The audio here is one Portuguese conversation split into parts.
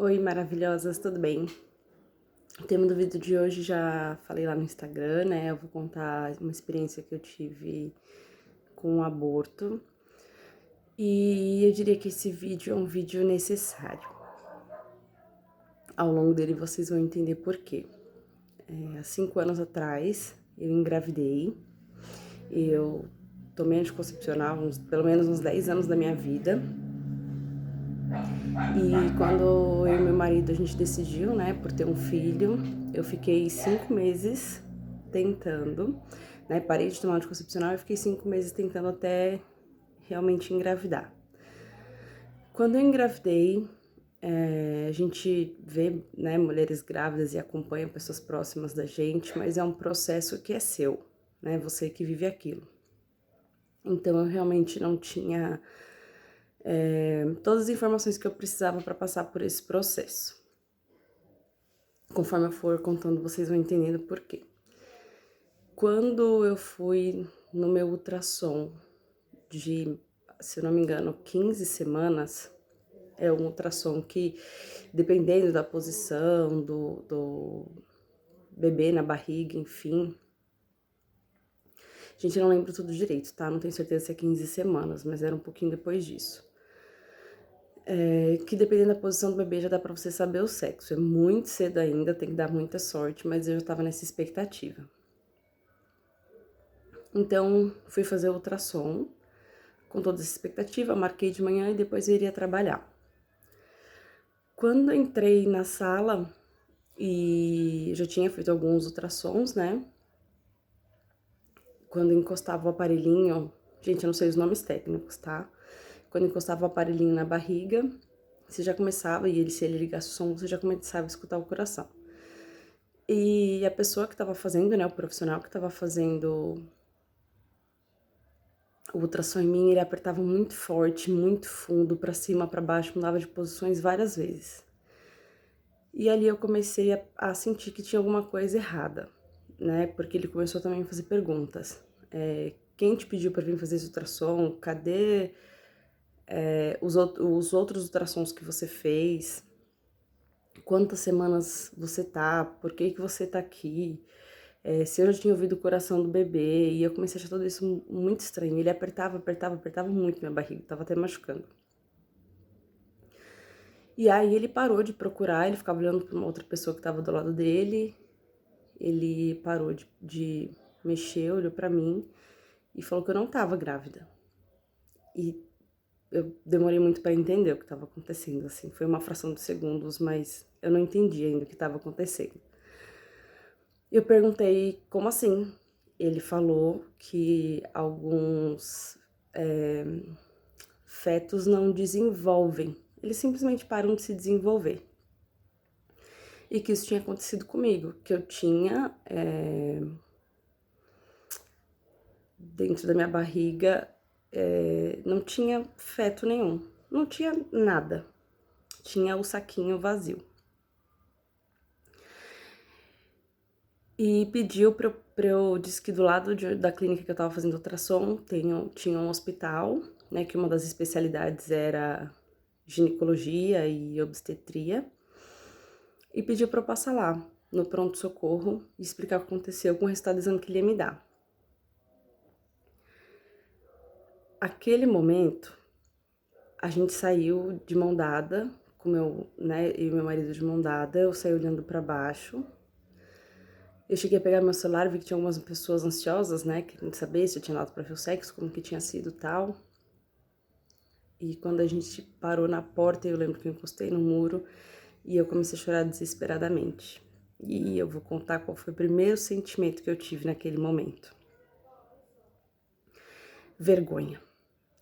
Oi, maravilhosas, tudo bem? O tema do vídeo de hoje já falei lá no Instagram, né? Eu vou contar uma experiência que eu tive com o aborto. E eu diria que esse vídeo é um vídeo necessário. Ao longo dele vocês vão entender por quê. Há 5 anos atrás, eu engravidei. Eu tomei anticoncepcional pelo menos uns 10 anos da minha vida. E quando eu e meu marido a gente decidiu, né, por ter um filho, eu fiquei 5 meses tentando, né, parei de tomar anticoncepcional e fiquei 5 meses tentando até realmente engravidar. Quando eu engravidei, a gente vê, né, mulheres grávidas e acompanha pessoas próximas da gente, mas é um processo que é seu, né, você que vive aquilo. Então eu realmente não tinha todas as informações que eu precisava para passar por esse processo. Conforme eu for contando, vocês vão entendendo por quê. Quando eu fui no meu ultrassom de, se eu não me engano, 15 semanas, é um ultrassom que, dependendo da posição do bebê na barriga, enfim. Gente, eu não lembro tudo direito, tá? Não tenho certeza se é 15 semanas, mas era um pouquinho depois disso. Que dependendo da posição do bebê já dá pra você saber o sexo. É muito cedo ainda, tem que dar muita sorte, mas eu já tava nessa expectativa. Então, fui fazer o ultrassom com toda essa expectativa, marquei de manhã e depois eu iria trabalhar. Quando entrei na sala e já tinha feito alguns ultrassons, né? Quando encostava o aparelhinho, gente, eu não sei os nomes técnicos, tá? Quando encostava o aparelhinho na barriga, você já começava, se ele ligasse o som, você já começava a escutar o coração. E a pessoa que tava fazendo, né, o profissional que tava fazendo o ultrassom em mim, ele apertava muito forte, muito fundo, pra cima, pra baixo, mudava de posições várias vezes. E ali eu comecei a sentir que tinha alguma coisa errada, né? Porque ele começou também a fazer perguntas. Quem te pediu pra vir fazer esse ultrassom? Cadê os outros ultrassons que você fez? Quantas semanas você tá? Por que que você tá aqui? Se eu já tinha ouvido o coração do bebê, e eu comecei a achar tudo isso muito estranho. Ele apertava muito minha barriga, tava até machucando. E aí ele parou de procurar, ele ficava olhando pra uma outra pessoa que tava do lado dele, ele parou de mexer, olhou pra mim e falou que eu não tava grávida. E eu demorei muito pra entender o que tava acontecendo, assim, foi uma fração de segundos, mas eu não entendi ainda o que tava acontecendo. Eu perguntei, como assim? Ele falou que alguns fetos não desenvolvem, eles simplesmente param de se desenvolver. E que isso tinha acontecido comigo, que eu tinha dentro da minha barriga, não tinha feto nenhum, não tinha nada, tinha o saquinho vazio. E pediu disse que do lado da clínica que eu tava fazendo ultrassom, tinha um hospital, né, que uma das especialidades era ginecologia e obstetria, e pediu pra eu passar lá, no pronto-socorro, e explicar o que aconteceu com o resultado do exame que ele ia me dar. Aquele momento, a gente saiu de mão dada, né, eu e meu marido de mão dada, eu saí olhando pra baixo. Eu cheguei a pegar meu celular, vi que tinha algumas pessoas ansiosas, né, querendo saber se eu tinha dado pra ver o sexo, como que tinha sido e tal. E quando a gente parou na porta, eu lembro que eu encostei no muro e eu comecei a chorar desesperadamente. E eu vou contar qual foi o primeiro sentimento que eu tive naquele momento. Vergonha.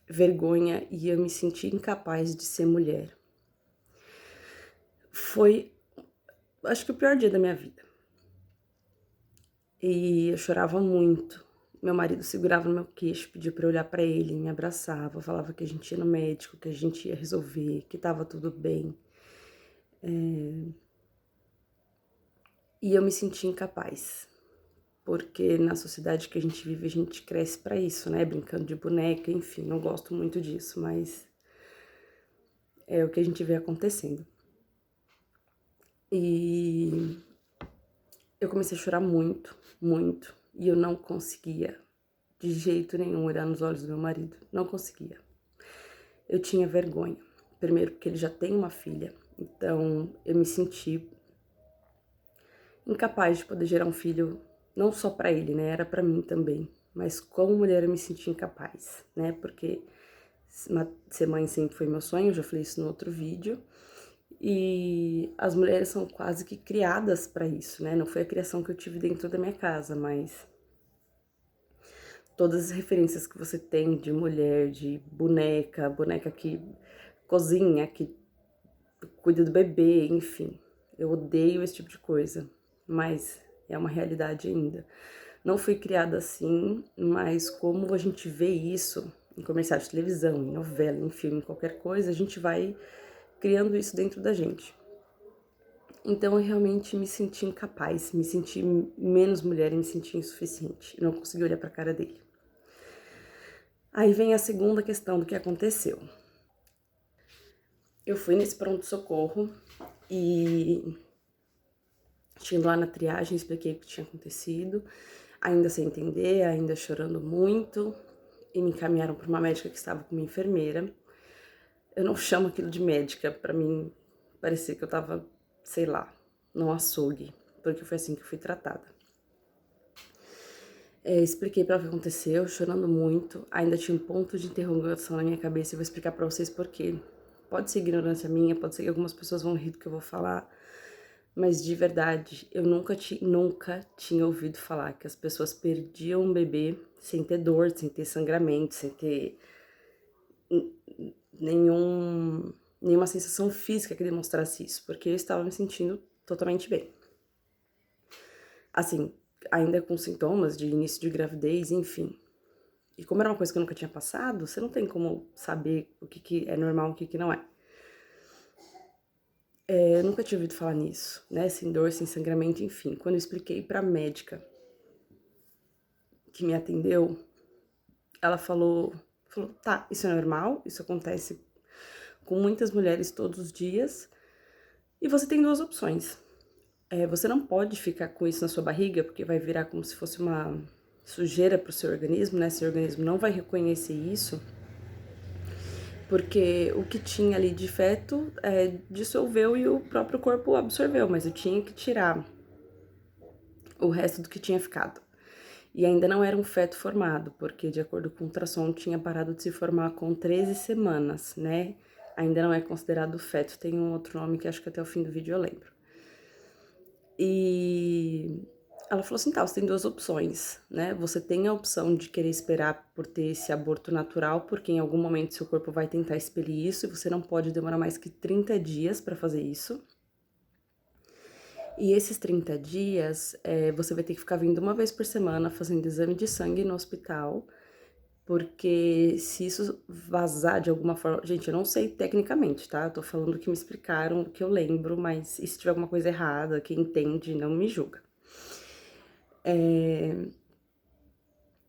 Vergonha, e eu me senti incapaz de ser mulher. Foi, acho que o pior dia da minha vida. E eu chorava muito. Meu marido segurava no meu queixo, pedia pra eu olhar pra ele, me abraçava, falava que a gente ia no médico, que a gente ia resolver, que tava tudo bem. E eu me senti incapaz, porque na sociedade que a gente vive, a gente cresce pra isso, né? Brincando de boneca, enfim, não gosto muito disso, mas é o que a gente vê acontecendo. E eu comecei a chorar muito, muito, e eu não conseguia de jeito nenhum olhar nos olhos do meu marido, não conseguia. Eu tinha vergonha, primeiro porque ele já tem uma filha, então eu me senti incapaz de poder gerar um filho, não só pra ele, né, era pra mim também, mas como mulher eu me senti incapaz, né, porque ser mãe sempre foi meu sonho, eu já falei isso no outro vídeo, e as mulheres são quase que criadas pra isso, né, não foi a criação que eu tive dentro da minha casa, mas todas as referências que você tem de mulher, de boneca, boneca que cozinha, que cuida do bebê, enfim. Eu odeio esse tipo de coisa, mas é uma realidade ainda. Não fui criada assim, mas como a gente vê isso em comercial de televisão, em novela, em filme, em qualquer coisa, a gente vai criando isso dentro da gente. Então eu realmente me senti incapaz, me senti menos mulher e me senti insuficiente. Eu não consegui olhar pra cara dele. Aí vem a segunda questão do que aconteceu. Eu fui nesse pronto-socorro e chegando lá na triagem, expliquei o que tinha acontecido, ainda sem entender, ainda chorando muito, e me encaminharam para uma médica que estava com uma enfermeira. Eu não chamo aquilo de médica, para mim parecia que eu tava, sei lá, num açougue, porque foi assim que eu fui tratada. Expliquei para ela o que aconteceu, chorando muito, ainda tinha um ponto de interrogação na minha cabeça, eu vou explicar para vocês por quê. Pode ser ignorância minha, pode ser que algumas pessoas vão rir do que eu vou falar, mas de verdade, eu nunca tinha ouvido falar que as pessoas perdiam um bebê sem ter dor, sem ter sangramento, sem ter nenhuma sensação física que demonstrasse isso, porque eu estava me sentindo totalmente bem. Assim, ainda com sintomas de início de gravidez, enfim. E como era uma coisa que eu nunca tinha passado, você não tem como saber o que é normal e o que não é. Eu nunca tinha ouvido falar nisso, né? Sem dor, sem sangramento, enfim. Quando eu expliquei pra médica que me atendeu, ela falou, tá, isso é normal, isso acontece com muitas mulheres todos os dias, e você tem duas opções. Você não pode ficar com isso na sua barriga, porque vai virar como se fosse uma sujeira pro seu organismo, né? Seu organismo não vai reconhecer isso, porque o que tinha ali de feto dissolveu e o próprio corpo absorveu, mas eu tinha que tirar o resto do que tinha ficado. E ainda não era um feto formado, porque de acordo com o ultrassom tinha parado de se formar com 13 semanas, né? Ainda não é considerado feto, tem um outro nome que acho que até o fim do vídeo eu lembro. E ela falou assim, tá, você tem duas opções, né? Você tem a opção de querer esperar por ter esse aborto natural, porque em algum momento seu corpo vai tentar expelir isso e você não pode demorar mais que 30 dias para fazer isso. E esses 30 dias, você vai ter que ficar vindo uma vez por semana fazendo exame de sangue no hospital, porque se isso vazar de alguma forma... Gente, eu não sei tecnicamente, tá? Eu tô falando o que me explicaram, o que eu lembro, mas e se tiver alguma coisa errada, quem entende não me julga.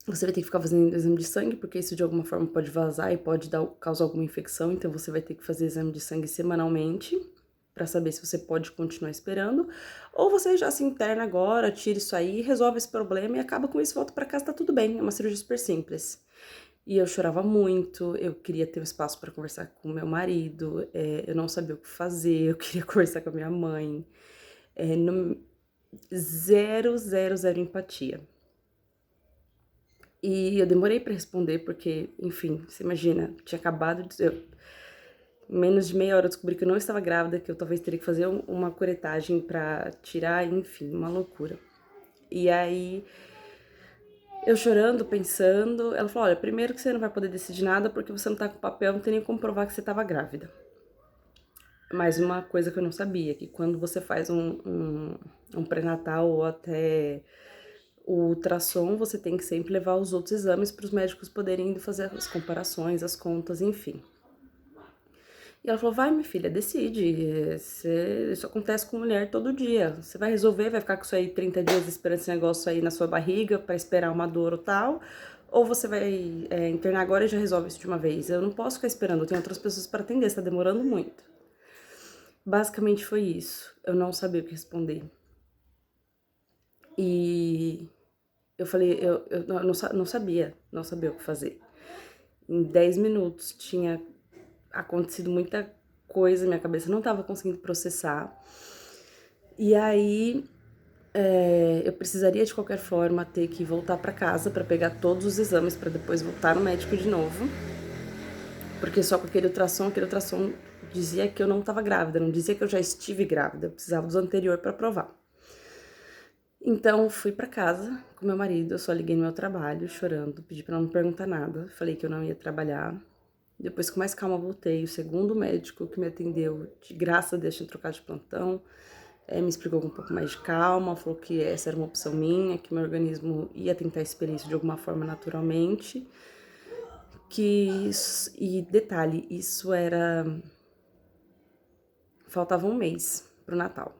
Você vai ter que ficar fazendo exame de sangue, porque isso de alguma forma pode vazar e pode causar alguma infecção, então você vai ter que fazer exame de sangue semanalmente para saber se você pode continuar esperando, ou você já se interna agora, tira isso aí, resolve esse problema e acaba com isso, volta para casa, tá tudo bem, é uma cirurgia super simples. E eu chorava muito, eu queria ter um espaço para conversar com o meu marido, eu não sabia o que fazer, eu queria conversar com a minha mãe, zero, zero, zero empatia. E eu demorei pra responder porque, enfim, você imagina, tinha acabado de... Em menos de meia hora eu descobri que eu não estava grávida, que eu talvez teria que fazer uma curetagem pra tirar, enfim, uma loucura. E aí, eu chorando, pensando, ela falou, olha, primeiro que você não vai poder decidir nada porque você não tá com papel, não tem nem como provar que você tava grávida. Mas uma coisa que eu não sabia, que quando você faz um pré-natal ou até o ultrassom, você tem que sempre levar os outros exames para os médicos poderem fazer as comparações, as contas, enfim. E ela falou, vai minha filha, decide, isso acontece com mulher todo dia, você vai resolver, vai ficar com isso aí 30 dias esperando esse negócio aí na sua barriga para esperar uma dor ou tal, ou você vai internar agora e já resolve isso de uma vez. Eu não posso ficar esperando, eu tenho outras pessoas para atender, está demorando muito. Basicamente foi isso. Eu não sabia o que responder. E eu falei, eu não sabia o que fazer. Em 10 minutos tinha acontecido muita coisa, minha cabeça não estava conseguindo processar. E aí eu precisaria de qualquer forma ter que voltar para casa para pegar todos os exames para depois voltar no médico de novo. Porque só com aquele ultrassom dizia que eu não estava grávida, não dizia que eu já estive grávida, eu precisava do anterior para provar. Então fui para casa com meu marido, eu só liguei no meu trabalho chorando, pedi para não me perguntar nada, falei que eu não ia trabalhar. Depois com mais calma voltei, o segundo médico que me atendeu, de graça a Deus, tinha trocado de plantão, me explicou com um pouco mais de calma, falou que essa era uma opção minha, que meu organismo ia tentar expelir isso de alguma forma naturalmente, e detalhe, isso era, faltava um mês pro Natal.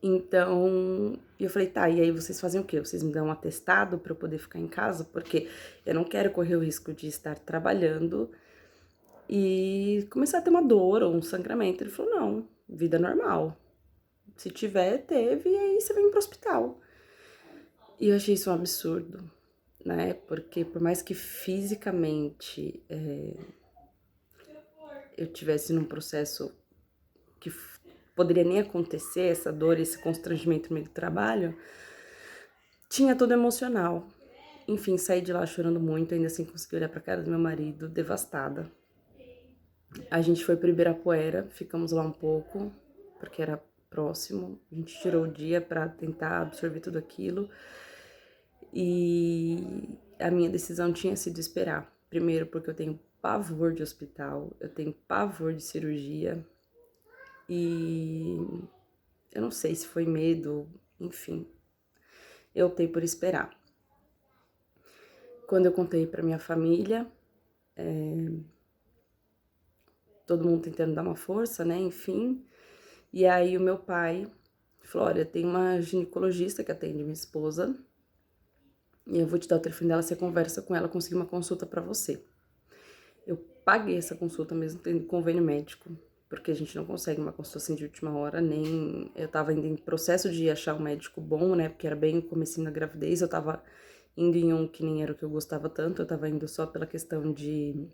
Então, eu falei, tá, e aí vocês fazem o quê? Vocês me dão um atestado para eu poder ficar em casa? Porque eu não quero correr o risco de estar trabalhando e começar a ter uma dor ou um sangramento. Ele falou, não, vida normal. Se tiver, teve, e aí você vem pro hospital. E eu achei isso um absurdo, né? Porque por mais que fisicamente eu tivesse num processo que poderia nem acontecer, essa dor, esse constrangimento no meio do trabalho, tinha todo emocional. Enfim, saí de lá chorando muito, ainda assim consegui olhar pra cara do meu marido, devastada. A gente foi pro Ibirapuera, ficamos lá um pouco, porque era próximo. A gente tirou o dia pra tentar absorver tudo aquilo. E a minha decisão tinha sido esperar. Primeiro porque eu tenho pavor de hospital, eu tenho pavor de cirurgia. E eu não sei se foi medo, enfim. Eu optei por esperar. Quando eu contei pra minha família, todo mundo tentando dar uma força, né, enfim. E aí o meu pai falou, olha, tem uma ginecologista que atende minha esposa, e eu vou te dar o telefone dela, você conversa com ela, conseguir uma consulta pra você. Eu paguei essa consulta mesmo tendo convênio médico, porque a gente não consegue uma consulta assim de última hora, nem... Eu tava ainda em processo de achar um médico bom, né, porque era bem o comecinho da gravidez, eu tava indo em um que nem era o que eu gostava tanto, eu tava indo só pela questão de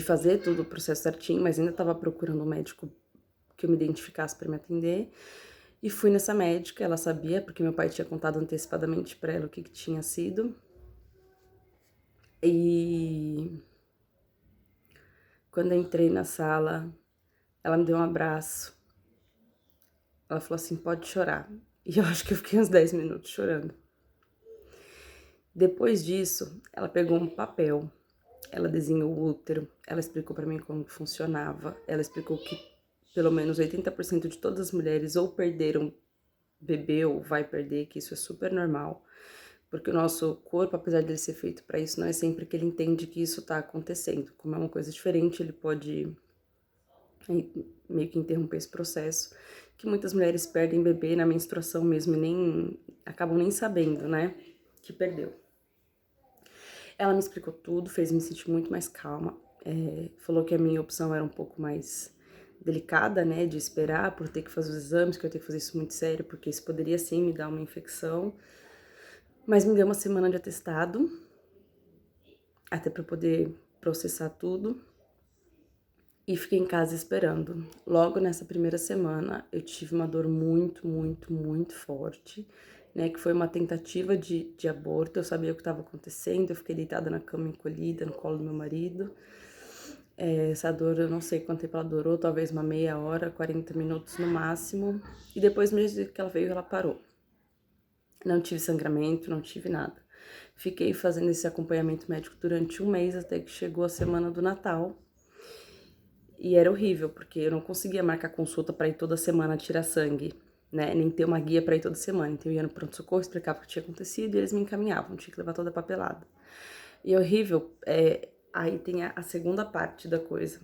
fazer tudo o processo certinho, mas ainda tava procurando um médico que eu me identificasse para me atender. E fui nessa médica, ela sabia, porque meu pai tinha contado antecipadamente para ela o que tinha sido. E quando eu entrei na sala, ela me deu um abraço. Ela falou assim, pode chorar. E eu acho que eu fiquei uns 10 minutos chorando. Depois disso, ela pegou um papel, ela desenhou o útero, ela explicou para mim como funcionava, ela explicou que pelo menos 80% de todas as mulheres ou perderam bebê ou vai perder, que isso é super normal, porque o nosso corpo, apesar dele ser feito para isso, não é sempre que ele entende que isso tá acontecendo. Como é uma coisa diferente, ele pode meio que interromper esse processo, que muitas mulheres perdem bebê na menstruação mesmo e nem acabam nem sabendo, né, que perdeu. Ela me explicou tudo, fez me sentir muito mais calma, falou que a minha opção era um pouco mais delicada, né, de esperar por ter que fazer os exames, que eu ia ter que fazer isso muito sério, porque isso poderia sim me dar uma infecção, mas me deu uma semana de atestado, até para poder processar tudo, e fiquei em casa esperando. Logo nessa primeira semana, eu tive uma dor muito, muito, muito forte, né, que foi uma tentativa de aborto. Eu sabia o que estava acontecendo, eu fiquei deitada na cama encolhida, no colo do meu marido. Essa dor, eu não sei quanto tempo ela durou, talvez uma meia hora, 40 minutos no máximo. E depois, mesmo que ela veio, ela parou. Não tive sangramento, não tive nada. Fiquei fazendo esse acompanhamento médico durante um mês, até que chegou a semana do Natal. E era horrível, porque eu não conseguia marcar consulta para ir toda semana tirar sangue, né? Nem ter uma guia para ir toda semana. Então eu ia no pronto-socorro, explicava o que tinha acontecido e eles me encaminhavam, tinha que levar toda a papelada. E é horrível, aí tem a segunda parte da coisa,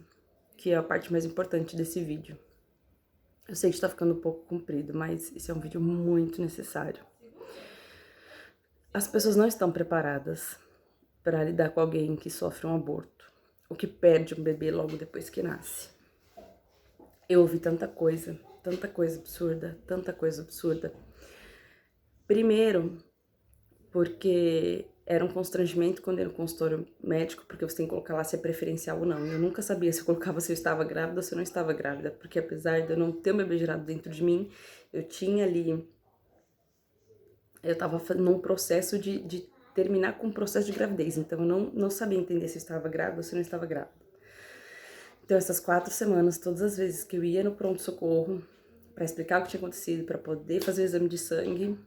que é a parte mais importante desse vídeo. Eu sei que tá ficando um pouco comprido, mas esse é um vídeo muito necessário. As pessoas não estão preparadas para lidar com alguém que sofre um aborto, o que perde um bebê logo depois que nasce. Eu ouvi tanta coisa absurda, tanta coisa absurda. Primeiro, porque era um constrangimento quando era um consultório médico, porque você tem que colocar lá se é preferencial ou não. Eu nunca sabia se eu colocava se eu estava grávida ou se eu não estava grávida, porque apesar de eu não ter o bebê gerado dentro de mim, eu tinha ali, eu tava num processo de terminar com o processo de gravidez, então eu não sabia entender se eu estava grávida ou se eu não estava grávida. Então essas 4 semanas, todas as vezes que eu ia no pronto-socorro para explicar o que tinha acontecido, para poder fazer o exame de sangue,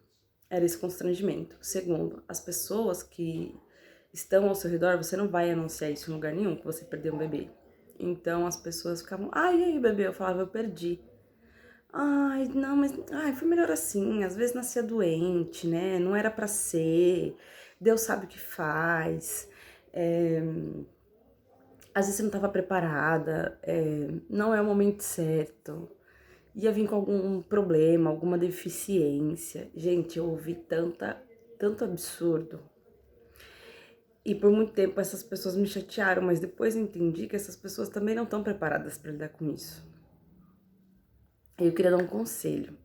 era esse constrangimento. Segundo, as pessoas que estão ao seu redor, você não vai anunciar isso em lugar nenhum, que você perdeu um bebê. Então as pessoas ficavam, ai, e aí, bebê? Eu falava, eu perdi. Ai, não, mas ai, foi melhor assim. Às vezes nascia doente, né? Não era pra ser. Deus sabe o que faz. Às vezes você não estava preparada, não é o momento certo. Ia vir com algum problema, alguma deficiência. Gente, eu ouvi tanto absurdo. E por muito tempo essas pessoas me chatearam, mas depois eu entendi que essas pessoas também não estão preparadas para lidar com isso. Eu queria dar um conselho.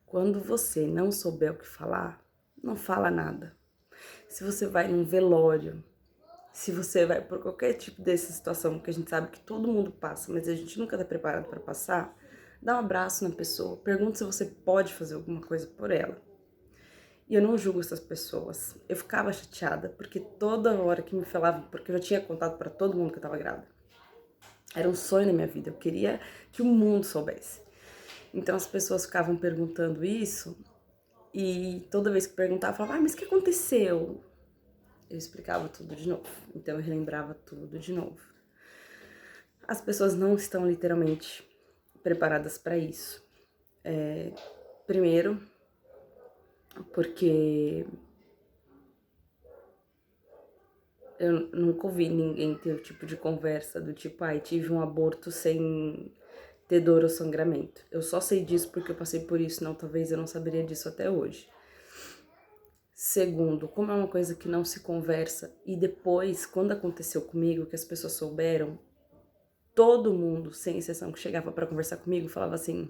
Quando você não souber o que falar, não fala nada. Se você vai num velório, se você vai por qualquer tipo dessa situação que a gente sabe que todo mundo passa, mas a gente nunca tá preparado para passar, dá um abraço na pessoa, pergunta se você pode fazer alguma coisa por ela. E eu não julgo essas pessoas. Eu ficava chateada porque toda hora que me falavam, porque eu já tinha contado para todo mundo que eu tava grávida. Era um sonho na minha vida, eu queria que o mundo soubesse. Então as pessoas ficavam perguntando isso e toda vez que perguntava, eu falava, mas o que aconteceu? Eu explicava tudo de novo, então eu relembrava tudo de novo. As pessoas não estão literalmente preparadas para isso. Primeiro, porque eu nunca ouvi ninguém ter o tipo de conversa do tipo, ai, tive um aborto sem ter dor ou sangramento. Eu só sei disso porque eu passei por isso, não, talvez eu não saberia disso até hoje. Segundo, como é uma coisa que não se conversa, e depois, quando aconteceu comigo, que as pessoas souberam, todo mundo, sem exceção, que chegava para conversar comigo, falava assim,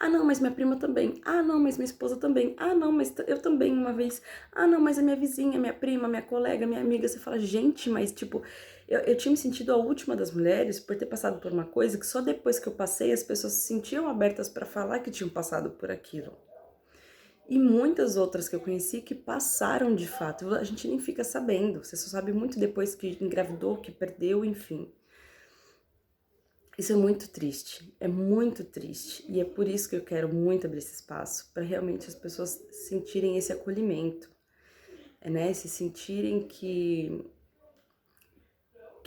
ah, não, mas minha prima também. Ah, não, mas minha esposa também. Ah, não, mas eu também uma vez. Ah, não, mas a minha vizinha, minha prima, minha colega, minha amiga. Você fala, gente, mas tipo, eu tinha me sentido a última das mulheres por ter passado por uma coisa que só depois que eu passei as pessoas se sentiam abertas para falar que tinham passado por aquilo. E muitas outras que eu conheci que passaram de fato. A gente nem fica sabendo. Você só sabe muito depois que engravidou, que perdeu, enfim. Isso é muito triste, é muito triste. E é por isso que eu quero muito abrir esse espaço, para realmente as pessoas sentirem esse acolhimento, né? Se sentirem que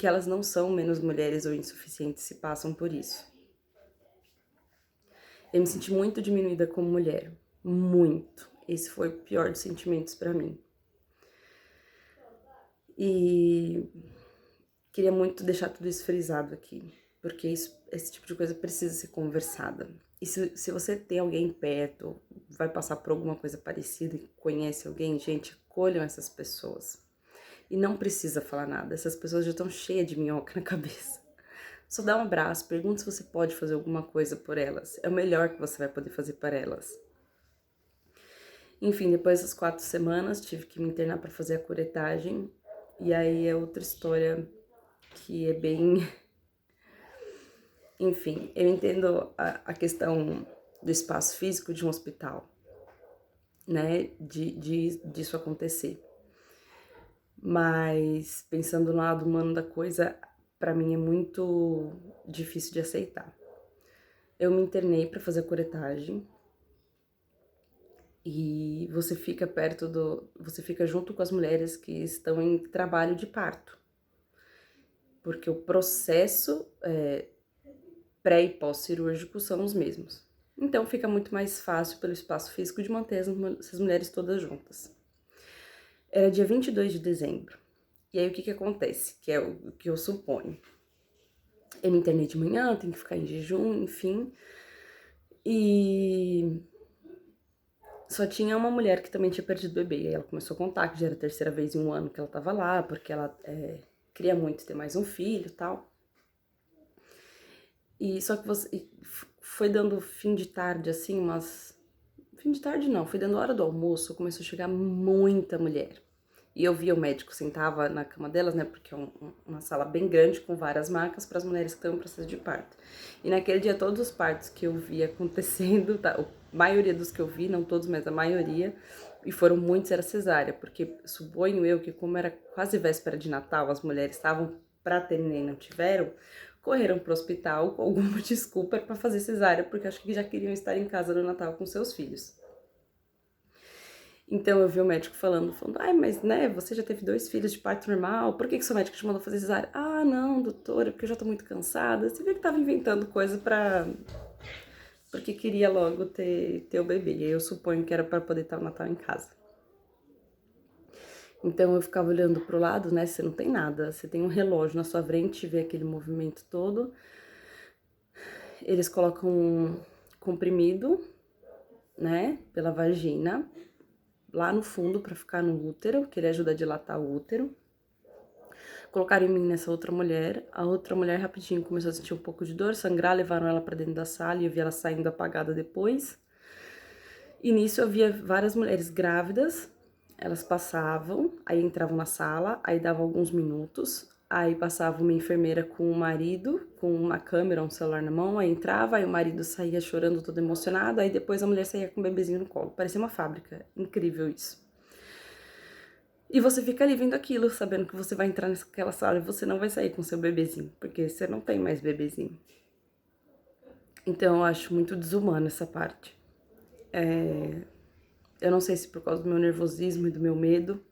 elas não são menos mulheres ou insuficientes se passam por isso. Eu me senti muito diminuída como mulher, muito. Esse foi o pior dos sentimentos para mim. E queria muito deixar tudo isso frisado aqui, porque esse tipo de coisa precisa ser conversada. E se você tem alguém perto, vai passar por alguma coisa parecida e conhece alguém, gente, acolham essas pessoas. E não precisa falar nada, essas pessoas já estão cheias de minhoca na cabeça. Só dá um abraço, pergunta se você pode fazer alguma coisa por elas. É o melhor que você vai poder fazer para elas. Enfim, depois das 4 semanas, tive que me internar para fazer a curetagem. E aí é outra história que é bem... Enfim, eu entendo a questão do espaço físico de um hospital, né, disso acontecer. Mas, pensando no lado humano da coisa, pra mim é muito difícil de aceitar. Eu me internei pra fazer a curetagem e você fica você fica junto com as mulheres que estão em trabalho de parto. Porque o processo pré e pós-cirúrgico são os mesmos. Então fica muito mais fácil pelo espaço físico de manter essas mulheres todas juntas. Era dia 22 de dezembro. E aí o que acontece? Que é o que eu suponho. Eu me internei de manhã, tenho que ficar em jejum, enfim. E só tinha uma mulher que também tinha perdido o bebê. E aí ela começou a contar que já era a terceira vez em um ano que ela tava lá, porque ela queria muito ter mais um filho e tal. E só que foi dando fim de tarde, assim, fim de tarde não, foi dando hora do almoço, começou a chegar muita mulher. E eu via o médico, sentava na cama delas, né, porque é uma sala bem grande com várias macas para as mulheres que estão em processo de parto. E naquele dia todos os partos que eu vi acontecendo, tá, a maioria dos que eu vi, não todos, mas a maioria, e foram muitos, era cesárea, porque suponho eu que como era quase véspera de Natal, as mulheres estavam para ter neném, não tiveram, correram pro hospital com alguma desculpa para fazer cesárea, porque acho que já queriam estar em casa no Natal com seus filhos. Então eu vi o médico falando, ai, mas né, você já teve 2 filhos de parto normal, por que seu médico te mandou fazer cesárea? Ah, não, doutora, porque eu já tô muito cansada. Você vê que tava inventando coisa porque queria logo ter o bebê, e aí eu suponho que era para poder estar o Natal em casa. Então eu ficava olhando pro lado, né, você não tem nada, você tem um relógio na sua frente, vê aquele movimento todo. Eles colocam um comprimido, né, pela vagina, lá no fundo para ficar no útero, que ele ajuda a dilatar o útero. Colocaram em mim nessa outra mulher, a outra mulher rapidinho começou a sentir um pouco de dor, sangrar, levaram ela para dentro da sala e eu vi ela saindo apagada depois. E nisso eu via várias mulheres grávidas, elas passavam, aí entravam na sala, aí dava alguns minutos, aí passava uma enfermeira com o marido, com uma câmera, um celular na mão, aí entrava, aí o marido saía chorando todo emocionado, aí depois a mulher saía com o bebezinho no colo. Parecia uma fábrica, incrível isso. E você fica ali vendo aquilo, sabendo que você vai entrar naquela sala e você não vai sair com seu bebezinho, porque você não tem mais bebezinho. Então eu acho muito desumano essa parte. Eu não sei se por causa do meu nervosismo e do meu medo,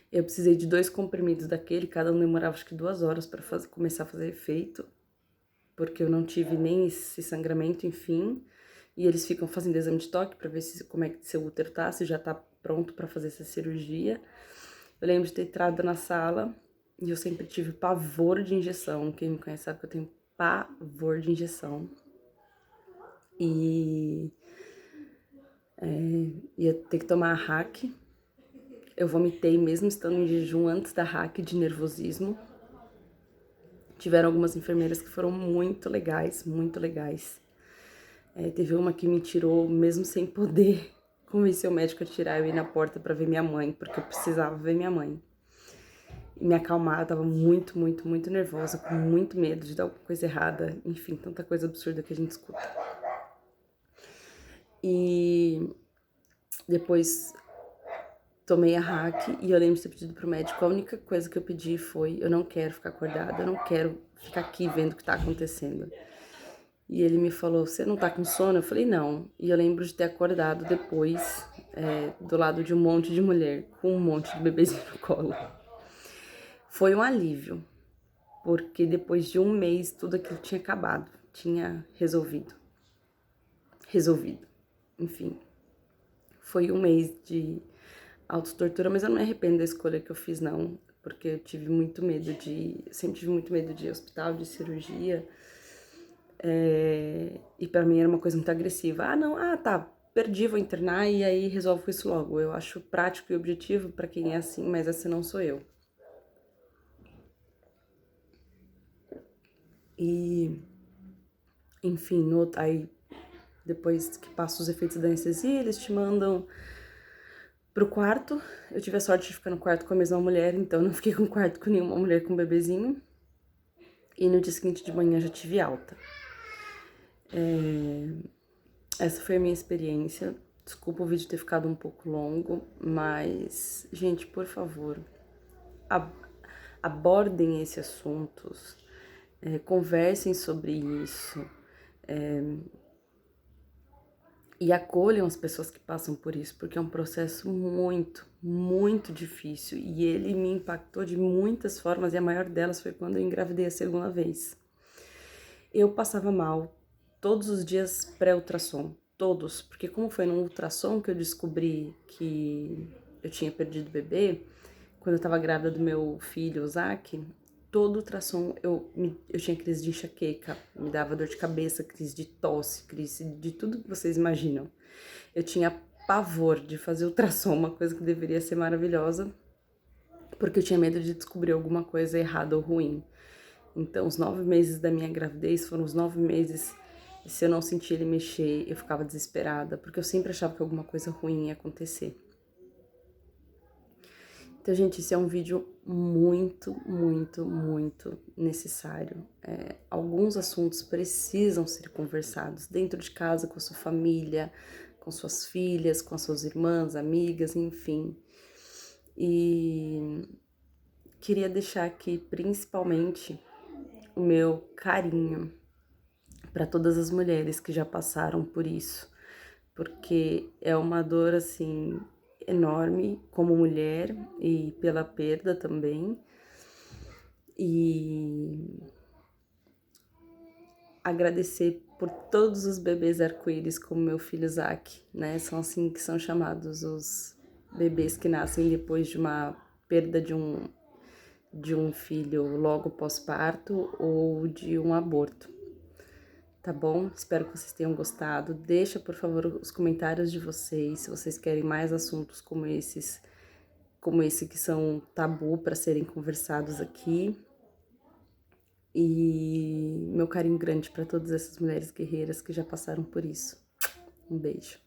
eu precisei de 2 comprimidos daquele, cada um demorava acho que 2 horas para começar a fazer efeito, porque eu não tive nem esse sangramento, enfim. E eles ficam fazendo exame de toque para ver como é que seu útero tá, se já tá pronto para fazer essa cirurgia. Eu lembro de ter entrado na sala e eu sempre tive pavor de injeção. Quem me conhece sabe que eu tenho pavor de injeção. E ia ter que tomar a hack. Eu vomitei mesmo estando em jejum antes da hack de nervosismo. Tiveram algumas enfermeiras que foram muito legais, muito legais. Teve uma que me tirou mesmo sem poder convencer o médico a tirar, eu ir na porta para ver minha mãe, porque eu precisava ver minha mãe. E me acalmar, eu tava muito, muito, muito nervosa, com muito medo de dar alguma coisa errada, enfim, tanta coisa absurda que a gente escuta. E depois tomei a hack e eu lembro de ter pedido pro médico, a única coisa que eu pedi foi, eu não quero ficar acordada, eu não quero ficar aqui vendo o que tá acontecendo. E ele me falou, você não tá com sono? Eu falei, não. E eu lembro de ter acordado depois, do lado de um monte de mulher, com um monte de bebezinho no colo. Foi um alívio, porque depois de um mês tudo aquilo tinha acabado, tinha resolvido. Enfim, foi um mês de autotortura, mas eu não me arrependo da escolha que eu fiz, não, porque eu tive muito medo sempre tive muito medo de hospital, de cirurgia, e pra mim era uma coisa muito agressiva. Tá, perdi, vou internar e aí resolvo isso logo. Eu acho prático e objetivo pra quem é assim, mas essa não sou eu. E, enfim, aí depois que passa os efeitos da anestesia, eles te mandam pro quarto. Eu tive a sorte de ficar no quarto com a mesma mulher, então não fiquei com quarto com nenhuma mulher com um bebezinho. E no dia seguinte de manhã já tive alta. Essa foi a minha experiência. Desculpa o vídeo ter ficado um pouco longo, mas, gente, por favor, abordem esses assuntos, conversem sobre isso, e acolham as pessoas que passam por isso, porque é um processo muito, muito difícil. E ele me impactou de muitas formas, e a maior delas foi quando eu engravidei a segunda vez. Eu passava mal todos os dias pré-ultrassom, todos, porque como foi no ultrassom que eu descobri que eu tinha perdido o bebê, quando eu tava grávida do meu filho, o Zac, todo ultrassom eu tinha crise de enxaqueca, me dava dor de cabeça, crise de tosse, crise de tudo que vocês imaginam. Eu tinha pavor de fazer ultrassom, uma coisa que deveria ser maravilhosa, porque eu tinha medo de descobrir alguma coisa errada ou ruim. Então, os 9 meses da minha gravidez foram os 9 meses, se eu não sentia ele mexer, eu ficava desesperada, porque eu sempre achava que alguma coisa ruim ia acontecer. Então, gente, esse é um vídeo muito, muito, muito necessário. Alguns assuntos precisam ser conversados dentro de casa, com a sua família, com suas filhas, com as suas irmãs, amigas, enfim. E queria deixar aqui, principalmente, o meu carinho para todas as mulheres que já passaram por isso, porque é uma dor assim enorme como mulher e pela perda também. E agradecer por todos os bebês arco-íris, como meu filho Isaac, né? São assim que são chamados os bebês que nascem depois de uma perda de um filho logo pós-parto ou de um aborto. Tá bom? Espero que vocês tenham gostado. Deixa, por favor, os comentários de vocês, se vocês querem mais assuntos como esse que são tabu para serem conversados aqui. E meu carinho grande para todas essas mulheres guerreiras que já passaram por isso. Um beijo.